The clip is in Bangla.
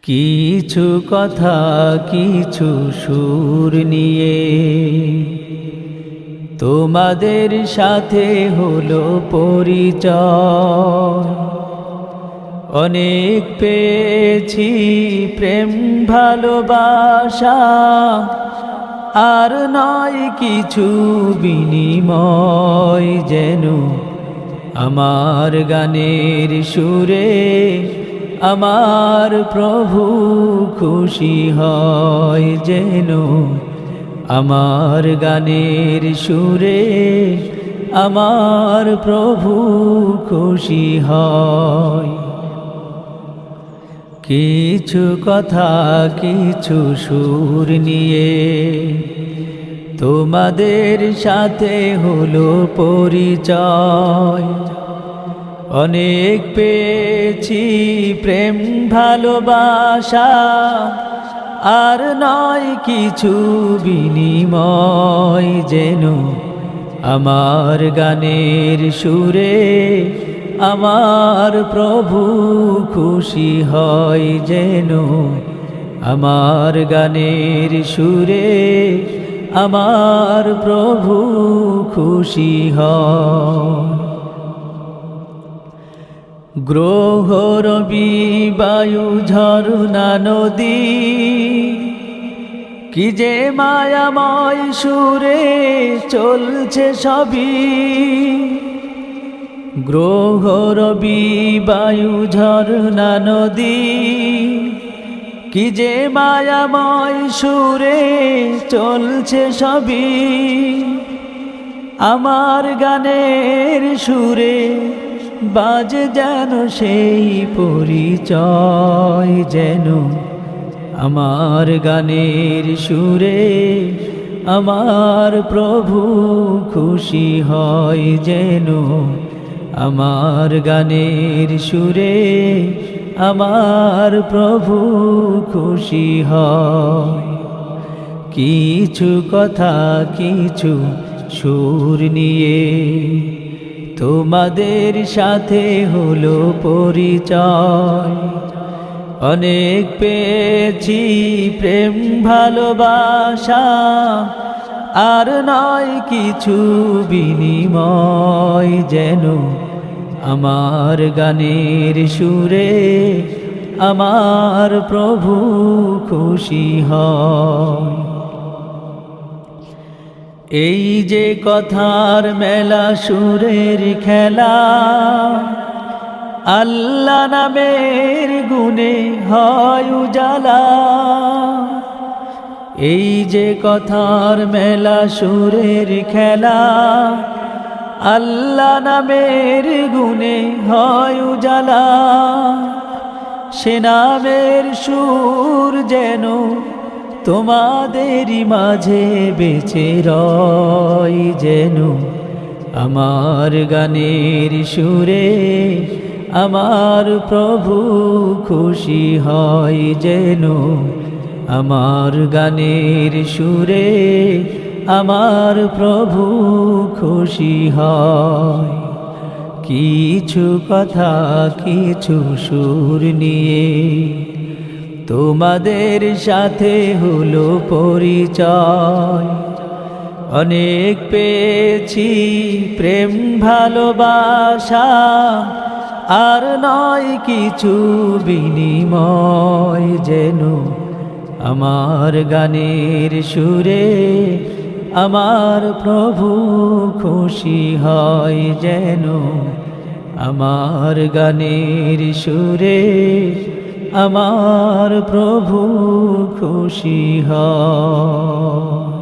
কিছু কথা কিছু সুর নিয়ে তোমাদের সাথে হলো পরিচয়। অনেক পেয়েছি প্রেম ভালোবাসা, আর নয় কিছু বিনিময়। যেন আমার গানের সুরে আমার প্রভু খুশি হয়। যেন আমার গানের সুরে আমার প্রভু খুশি হয়। কিছু কথা কিছু সুর নিয়ে তোমাদের সাথে হলো পরিচয়। অনেক পেয়েছি প্রেম ভালোবাসা, আর নয় কিছু বিনিময়। যেন আমার গানের সুরে আমার প্রভু খুশি হয়। যেন আমার গানের সুরে আমার প্রভু খুশি হয়। গ্রহ রবি বায়ু ঝরনা নদী, কি যে মায়াময় সুরে চলছে সবই। গ্রহ রবি বায়ু ঝরনা নদী, কি যে মায়াময় সুরে চলছে সবই। আমার গানের সুরে বাজে যেন সেই পরিচয়। যেন আমার গানের সুরে আমার প্রভু খুশি হয়। যেন আমার গানের সুরে আমার প্রভু খুশি হয়। কিছু কথা কিছু সুর নিয়ে তোমাদের সাথে হলো পরিচয়। অনেক পেয়েছি প্রেম ভালোবাসা, আর নয় কিছু বিনিময়। যেন আমার গানের সুরে আমার প্রভু খুশি হয়। এই যে কথার মেলা সুরের খেলা, আল্লাহ নামের গুণে হয় উজালা। এই যে কথার মেলা সুরের খেলা, আল্লাহ নামের গুণে হয় উজালা। সে নামের সুর যেন তোমাদেরই মাঝে বেঁচে রয়। যেন আমার গানের সুরে আমার প্রভু খুশি হয়। যেন আমার গানের সুরে আমার প্রভু খুশি হয়। কিছু কথা কিছু সুর নিয়ে তোমাদের সাথে হলো পরিচয়। অনেক পেয়েছি প্রেম ভালোবাসা, আর নয় কিছু বিনিময়। যেন আমার গানের সুরে আমার প্রভু খুশি হয়। যেন আমার গানের সুরে আমার প্রভু খুশি হয়।